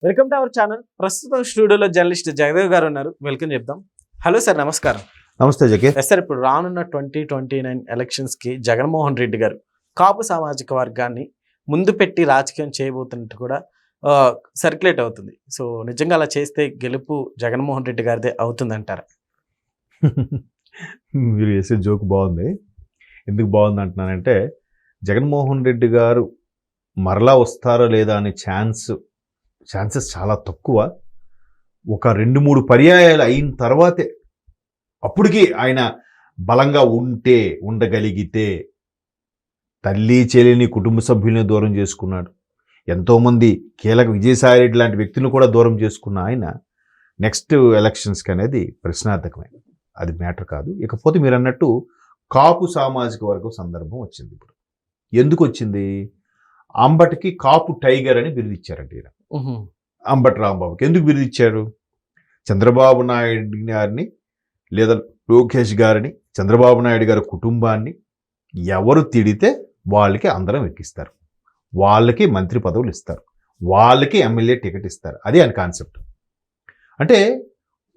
Welcome to our channel. ప్రస్తుతం స్టూడియోలో journalist Jagdev గారు ఉన్నారు. వెల్కమ్ చెప్దాం. హలో సార్, నమస్కారం. నమస్తే జకే. సార్, ఇప్పుడు రానున్న 2029 ఎలక్షన్స్కి జగన్మోహన్ రెడ్డి గారు కాపు సామాజిక వర్గాన్ని ముందు పెట్టి రాజకీయం చేయబోతున్నట్టు కూడా సర్క్యులేట్ అవుతుంది. సో నిజంగా అలా చేస్తే గెలుపు జగన్మోహన్ రెడ్డి గారిదే అవుతుందంటారా? మీరు వేసే జోక్ బాగుంది. ఎందుకు బాగుంది అంటున్నానంటే, జగన్మోహన్ రెడ్డి గారు మరలా వస్తారో లేదా అనే ఛాన్సెస్ చాలా తక్కువ. ఒక 2-3 పర్యాయాలు అయిన తర్వాతే, అప్పటికి ఆయన బలంగా ఉండగలిగితే, తల్లి చెల్లిని కుటుంబ సభ్యుల్ని దూరం చేసుకున్నాడు. ఎంతోమంది కీలక విజయసాయిరెడ్డి లాంటి వ్యక్తులను కూడా దూరం చేసుకున్న ఆయన నెక్స్ట్ ఎలక్షన్స్కి అనేది ప్రశ్నార్థకమైన, అది మ్యాటర్ కాదు. ఇకపోతే మీరు అన్నట్టు కాపు సామాజిక వర్గం సందర్భం వచ్చింది. ఇప్పుడు ఎందుకు వచ్చింది? అంబటికి కాపు టైగర్ అని బిరుదిచ్చారంట ఈయన. అంబటి రాంబాబుకి ఎందుకు బిరుదిచ్చారు? చంద్రబాబు నాయుడు గారిని లేదా లోకేష్ గారిని, చంద్రబాబు నాయుడు గారి కుటుంబాన్ని ఎవరు తిడితే వాళ్ళకి అందరం ఎక్కిస్తారు, వాళ్ళకి మంత్రి పదవులు ఇస్తారు, వాళ్ళకి ఎమ్మెల్యే టికెట్ ఇస్తారు. అది ఆయన కాన్సెప్ట్. అంటే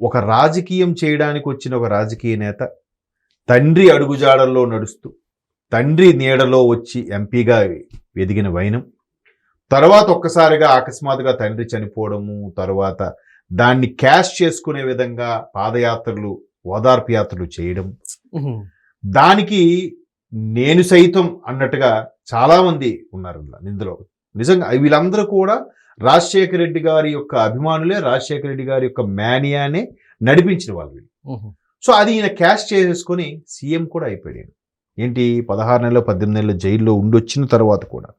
ఒక రాజకీయం చేయడానికి వచ్చిన ఒక రాజకీయ నేత తండ్రి అడుగుజాడల్లో నడుస్తూ, తండ్రి నీడలో వచ్చి ఎంపీగా ఎదిగిన వైనం, తర్వాత ఒక్కసారిగా అకస్మాత్తుగా తండ్రి చనిపోవడము, తర్వాత దాన్ని క్యాష్ చేసుకునే విధంగా పాదయాత్రలు, ఓదార్పు యాత్రలు చేయడం, దానికి నేను సైతం అన్నట్టుగా చాలామంది ఉన్నారు ఇందులో. నిజంగా వీళ్ళందరూ కూడా రాజశేఖర రెడ్డి గారి యొక్క అభిమానులే, రాజశేఖర రెడ్డి గారి యొక్క మేనియానే నడిపించిన వాళ్ళు వీళ్ళు. సో అది ఈయన క్యాష్ చేసేసుకొని సీఎం కూడా అయిపోయాడు. ఏంటి, 16 నెలలు 18 నెలలు జైల్లో ఉండొచ్చిన తర్వాత కూడా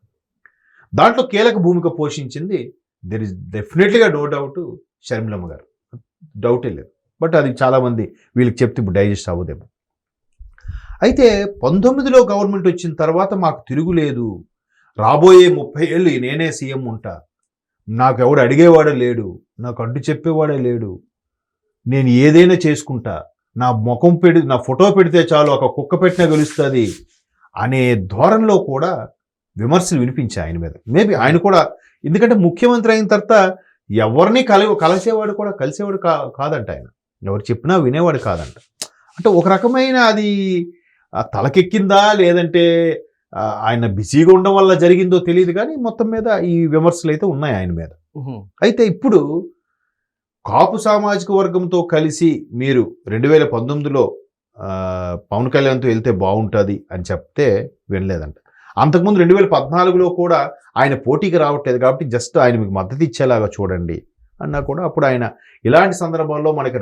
దాంట్లో కీలక భూమిక పోషించింది దెర్ ఇస్ డెఫినెట్లీగా నో డౌట్ షర్మిలమ్మ గారు, డౌటే లేదు. బట్ అది చాలామంది వీళ్ళకి చెప్తే ఇప్పుడు డైజెస్ట్ అవ్వదేమో. అయితే 19లో గవర్నమెంట్ వచ్చిన తర్వాత మాకు తిరుగులేదు, రాబోయే 30 ఏళ్ళు నేనే సీఎం ఉంటా, నాకు ఎవడు అడిగేవాడే లేడు, నాకు అడ్డు చెప్పేవాడే లేడు, నేను ఏదైనా చేసుకుంటా, నా నా ఫోటో పెడితే చాలు ఒక కుక్క పెట్టినా గెలుస్తుంది అనే ధోరణిలో కూడా విమర్శలు వినిపించాయి ఆయన మీద. మేబీ ఆయన కూడా, ఎందుకంటే ముఖ్యమంత్రి అయిన తర్వాత ఎవరిని కలిసేవాడు కాదంట ఆయన, ఎవరు చెప్పినా వినేవాడు కాదంట. అంటే ఒక రకమైన అది తలకెక్కిందా లేదంటే ఆయన బిజీగా ఉండడం వల్ల జరిగిందో తెలియదు, కానీ మొత్తం మీద ఈ విమర్శలు అయితే ఉన్నాయి ఆయన మీద. అయితే ఇప్పుడు కాపు సామాజిక వర్గంతో కలిసి మీరు 2019లో పవన్ కళ్యాణ్తో వెళ్తే బాగుంటుంది అని చెప్తే వినలేదంట. అంతకుముందు 2014లో కూడా ఆయన పోటీకి రావట్లేదు కాబట్టి జస్ట్ ఆయన మీకు మద్దతు ఇచ్చేలాగా చూడండి అన్నా కూడా అప్పుడు ఆయన ఇలాంటి సందర్భాల్లో మనకి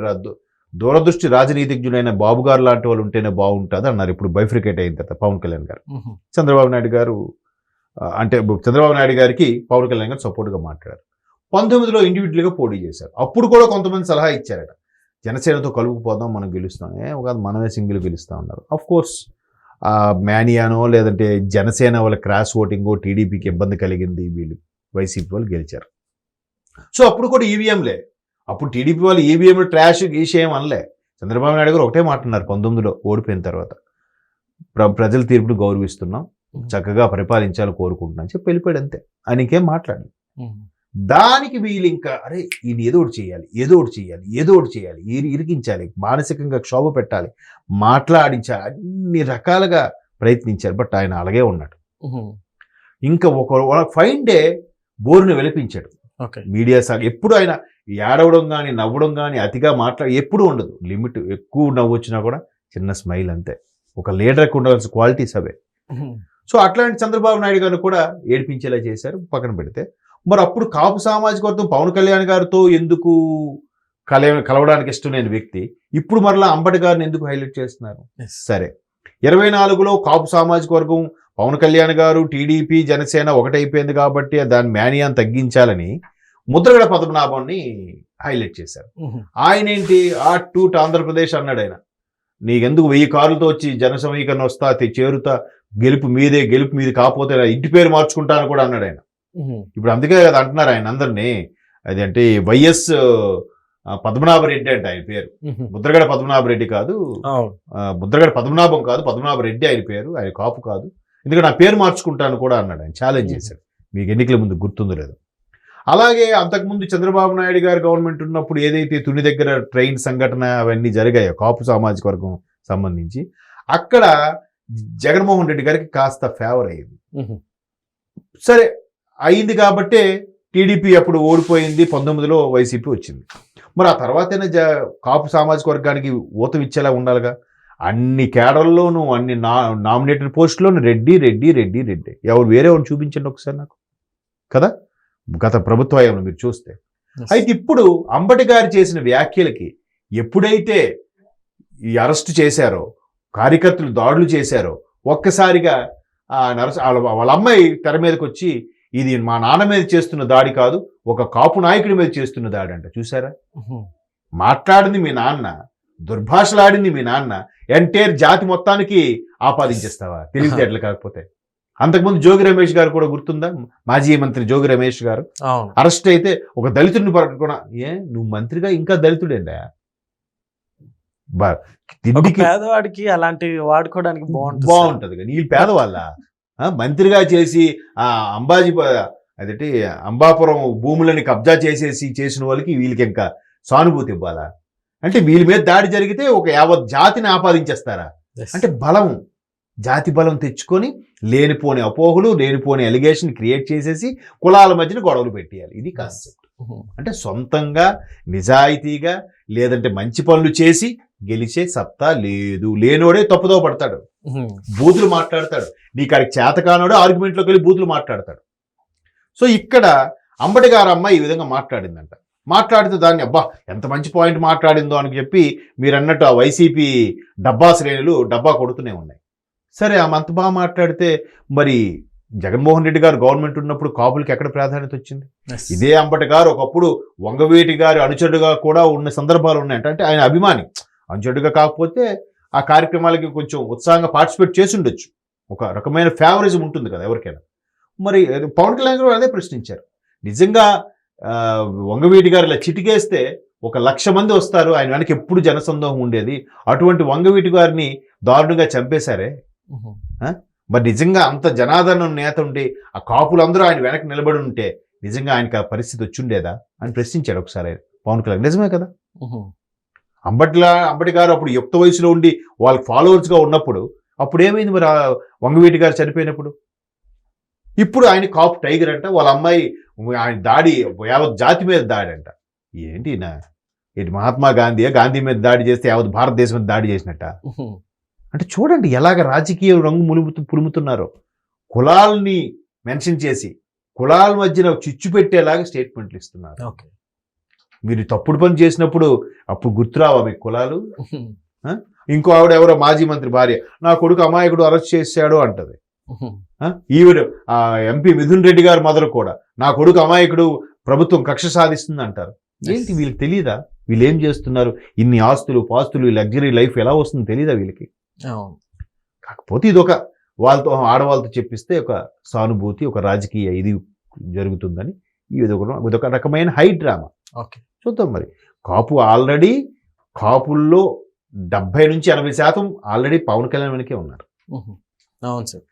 దూరదృష్టి రాజనీతిజ్ఞులైన బాబు గారు లాంటి వాళ్ళు ఉంటేనే బాగుంటుంది అన్నారు. ఇప్పుడు బైఫ్రికేట్ అయిన తర్వాత పవన్ కళ్యాణ్ గారు, చంద్రబాబు నాయుడు గారు, అంటే చంద్రబాబు నాయుడు గారికి పవన్ కళ్యాణ్ గారు సపోర్ట్గా మాట్లాడారు. 19లో ఇండివిజువల్గా పోటీ చేశారు. అప్పుడు కూడా కొంతమంది సలహా ఇచ్చారట, జనసేనతో కలుపుకుపోదాం, మనం గెలుస్తాం, కాదు మనమే సింగిల్ గెలుస్తాం అన్నారు. అఫ్ కోర్స్ మేనియానో లేదంటే జనసేన వాళ్ళ క్రాస్ ఓటింగో టీడీపీకి ఇబ్బంది కలిగింది, వీళ్ళు వైసీపీ వాళ్ళు గెలిచారు. సో అప్పుడు కూడా ఈవీఎంలే, అప్పుడు టీడీపీ వాళ్ళు ఈవీఎంలు ట్రాష్ గీసేయం అనలే. చంద్రబాబు నాయుడు గారు ఒకటే మాట్లాడారు 19లో ఓడిపోయిన తర్వాత, ప్రజల తీర్పును గౌరవిస్తున్నాం, చక్కగా పరిపాలించాలని కోరుకుంటున్నాను చెప్పి వెళ్ళిపోయాడు అంతే. ఆయన ఇంకేం మాట్లాడి, దానికి వీళ్ళు ఇంకా అరే ఈయన ఏదో ఒకటి చేయాలి, ఇరికించాలి, మానసికంగా క్షోభ పెట్టాలి, మాట్లాడించాలి, అన్ని రకాలుగా ప్రయత్నించారు. బట్ ఆయన అలాగే ఉన్నాడు. ఇంకా ఒక ఫైన్ డే బోరుని వెలిపించాడు మీడియా సార్. ఎప్పుడు ఆయన ఏడవడం కానీ నవ్వడం కానీ అతిగా ఎప్పుడు ఉండదు. లిమిట్, ఎక్కువ నవ్వు వచ్చినా కూడా చిన్న స్మైల్ అంతే. ఒక లీడర్కి ఉండాల్సిన క్వాలిటీస్ అవే. సో అట్లాంటి చంద్రబాబు నాయుడు గారిని కూడా ఏడిపించేలా చేశారు. పక్కన పెడితే మరి అప్పుడు కాపు సామాజిక వర్గం పవన్ కళ్యాణ్ గారితో ఎందుకు కలవడానికి ఇష్టం లేని వ్యక్తి ఇప్పుడు మరలా అంబటి గారిని ఎందుకు హైలైట్ చేస్తున్నారు? సరే, 24లో కాపు సామాజిక వర్గం పవన్ కళ్యాణ్ గారు, టీడీపీ, జనసేన ఒకటైపోయింది కాబట్టి దాని మేనియాన్ని తగ్గించాలని ముద్రగడ పద్మనాభాన్ని హైలైట్ చేశారు. ఆయన ఏంటి, టు ఆంధ్రప్రదేశ్ అన్నాడు. ఆయన నీకెందుకు 1000 కార్లతో వచ్చి జన సమీకరణ వస్తా చేరుతా, గెలుపు మీది కాకపోతే ఇంటి పేరు మార్చుకుంటాను కూడా అన్నాడు ఆయన. ఇప్పుడు అందుకే కదా అంటున్నారు ఆయన అందరినీ, అది అంటే వైఎస్ పద్మనాభరెడ్డి అంటే ఆయన పేరు, ముద్రగడ పద్మనాభరెడ్డి కాదు, ముద్రగడ పద్మనాభం కాదు, పద్మనాభరెడ్డి ఆయన పేరు, ఆయన కాపు కాదు, ఎందుకంటే నా పేరు మార్చుకుంటాను కూడా అన్నాడు ఆయన. ఛాలెంజ్ చేశాడు. మీకు ఎన్నికల ముందు గుర్తుందో లేదు. అలాగే అంతకుముందు చంద్రబాబు నాయుడు గారు గవర్నమెంట్ ఉన్నప్పుడు ఏదైతే తుని దగ్గర ట్రైన్ సంఘటన అవన్నీ జరిగాయో కాపు సామాజిక వర్గం సంబంధించి, అక్కడ జగన్మోహన్ రెడ్డి గారికి కాస్త ఫేవర్ అయ్యింది. సరే అయింది కాబట్టే టీడీపీ అప్పుడు ఓడిపోయింది, 19లో వైసీపీ వచ్చింది. మరి ఆ తర్వాతైనా కాపు సామాజిక వర్గానికి ఊతమిచ్చేలా ఉండాలిగా. అన్ని కేడర్లోనూ అన్ని నామినేటెడ్ పోస్టులోనూ రెడ్డి రెడ్డి రెడ్డి రెడ్డి, ఎవరు వేరే వాళ్ళు చూపించండి ఒకసారి నాకు కదా, గత ప్రభుత్వ హయాంలో మీరు చూస్తే. అయితే ఇప్పుడు అంబటి గారు చేసిన వ్యాఖ్యలకి ఎప్పుడైతే ఈ అరెస్ట్ చేశారో, కార్యకర్తలు దాడులు చేశారో, ఒక్కసారిగా వాళ్ళ అమ్మాయి తెర మీదకి వచ్చి ఇది మా నాన్న మీద చేస్తున్న దాడి కాదు, ఒక కాపు నాయకుడి మీద చేస్తున్న దాడి అంట. చూసారా, మాట్లాడింది మీ నాన్న, దుర్భాషలాడింది మీ నాన్న, ఎంటైర్ జాతి మొత్తానికి ఆపాదించేస్తావా తెలివితేటలు కాకపోతే. అంతకుముందు జోగి రమేష్ గారు కూడా గుర్తుందా, మాజీ మంత్రి జోగి రమేష్ గారు అరెస్ట్ అయితే ఒక దళితుడిని పట్టుకున్నా, నువ్వు మంత్రిగా ఇంకా దళితుడేండా, పేదవాడికి అలాంటివి వాడుకోవడానికి బాగుంటది కానీ వీళ్ళు పేదవాళ్ళ మంత్రిగా చేసి అదేంటి అంబాపురం భూములని కబ్జా చేసిన వాళ్ళకి వీళ్ళకి ఇంకా సానుభూతి ఇవ్వాలా? అంటే వీళ్ళ మీద దాడి జరిగితే ఒక యావత్ జాతిని ఆపాదించేస్తారా? అంటే బలం, జాతి బలం తెచ్చుకొని లేనిపోని అపోహలు, లేనిపోని ఎలిగేషన్ క్రియేట్ చేసేసి కులాల మధ్యన గొడవలు పెట్టేయాలి. ఇది కాన్సెప్ట్. అంటే సొంతంగా నిజాయితీగా లేదంటే మంచి పనులు చేసి గెలిచే సత్తా లేదు. లేనోడే తప్పుదో పడతాడు, బూతులు మాట్లాడతాడు. నీకు అది చేతకానోడే ఆర్గ్యుమెంట్లోకి వెళ్ళి బూతులు మాట్లాడతాడు. సో ఇక్కడ అంబటి గారు అమ్మ ఈ విధంగా మాట్లాడిందంట. మాట్లాడితే దాన్ని అబ్బా ఎంత మంచి పాయింట్ మాట్లాడిందో అని చెప్పి మీరు అన్నట్టు ఆ వైసీపీ డబ్బా శ్రేణులు డబ్బా కొడుతూనే ఉన్నాయి. సరే ఆమె అంత బాగా మాట్లాడితే మరి జగన్మోహన్ రెడ్డి గారు గవర్నమెంట్ ఉన్నప్పుడు కాపులకి ఎక్కడ ప్రాధాన్యత వచ్చింది? ఇదే అంబటి గారు ఒకప్పుడు వంగవీటి గారి అనుచరుడుగా కూడా ఉన్న సందర్భాలు ఉన్నాయంట. అంటే ఆయన అభిమాని, అనుచరుడుగా కాకపోతే ఆ కార్యక్రమాలకి కొంచెం ఉత్సాహంగా పార్టిసిపేట్ చేసి ఉండొచ్చు. ఒక రకమైన ఫేవరిజం ఉంటుంది కదా ఎవరికైనా. మరి పవన్ కళ్యాణ్ గారు అదే ప్రశ్నించారు. నిజంగా వంగవీటి గారు ఇలా చిటికేస్తే 1,00,000 మంది వస్తారు, ఆయన వెనక ఎప్పుడు జనసందోహం ఉండేది, అటువంటి వంగవీటి గారిని దారుణంగా చంపేశారే. మరి నిజంగా అంత జనాదరణ నేత ఉంటే ఆ కాపులందరూ ఆయన వెనక నిలబడి ఉంటే నిజంగా ఆయనకి ఆ పరిస్థితి వచ్చుండేదా అని ప్రశ్నించాడు ఒకసారి పవన్ కళ్యాణ్. నిజమే కదా, అంబటి గారు అప్పుడు యుక్త వయసులో ఉండి వాళ్ళకి ఫాలోవర్స్గా ఉన్నప్పుడు అప్పుడు ఏమైంది మరి వంగవీటి గారు చనిపోయినప్పుడు? ఇప్పుడు ఆయన కాపు టైగర్ అంట, వాళ్ళ అమ్మాయి ఆయన దాడి యావత్ జాతి మీద దాడి అంట. ఏంటి మహాత్మా గాంధీ మీద దాడి చేస్తే యావత్ భారతదేశం మీద దాడి చేసినట్ట? అంటే చూడండి ఎలాగ రాజకీయ రంగు పులుముతున్నారో. కులాలని మెన్షన్ చేసి కులాల మధ్యన చిచ్చు పెట్టేలాగా స్టేట్మెంట్లు ఇస్తున్నారు. మీరు తప్పుడు పని చేసినప్పుడు అప్పుడు గుర్తురావా మీకు కులాలు? ఇంకో ఆవిడ ఎవరో మాజీ మంత్రి భార్య, నా కొడుకు అమాయకుడు అరెస్ట్ చేశాడు అంటది. ఈవిడ ఎంపీ మిథున్ రెడ్డి గారు మొదలు కూడా నా కొడుకు అమాయకుడు, ప్రభుత్వం కక్ష సాధిస్తుంది అంటారు. ఏంటి వీళ్ళకి తెలియదా వీళ్ళు ఏం చేస్తున్నారు? ఇన్ని ఆస్తులు పాస్తులు లగ్జరీ లైఫ్ ఎలా వస్తుందో తెలియదా వీళ్ళకి? కాకపోతే ఇది ఒక వాళ్ళతో ఆడవాళ్ళతో చెప్పిస్తే ఒక సానుభూతి, ఒక రాజకీయ ఇది జరుగుతుందని ఇదొక రకమైన హై డ్రామా. చూద్దాం మరి. కాపు ఆల్రెడీ కాపుల్లో 70 నుంచి 80% ఆల్రెడీ పవన్ కళ్యాణ్ వెనకే ఉన్నారు. అవును సార్.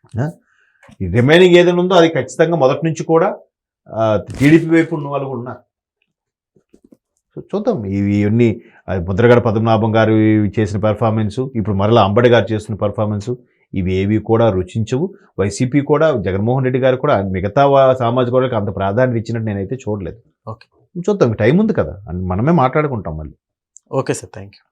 రిమైనింగ్ ఏదైనా ఉందో అది ఖచ్చితంగా మొదటి నుంచి కూడా టీడీపీ వైపు ఉన్న వాళ్ళు ఉన్నారు. సో చూద్దాం ఇవన్నీ ముద్రగడ పద్మనాభం గారు చేసిన పెర్ఫార్మెన్సు, ఇప్పుడు మరలా అంబటి గారు చేస్తున్న పెర్ఫార్మెన్సు, ఇవి ఏవి కూడా రుచించవు. వైసీపీ కూడా జగన్మోహన్ రెడ్డి గారు కూడా మిగతా సామాజిక వర్గాలకు అంత ప్రాధాన్యత ఇచ్చినట్టు నేనైతే చూడలేదు. ఓకే, చూద్దాం, టైం ఉంది కదా, మనమే మాట్లాడుకుంటాం మళ్ళీ. Okay sir, thank you.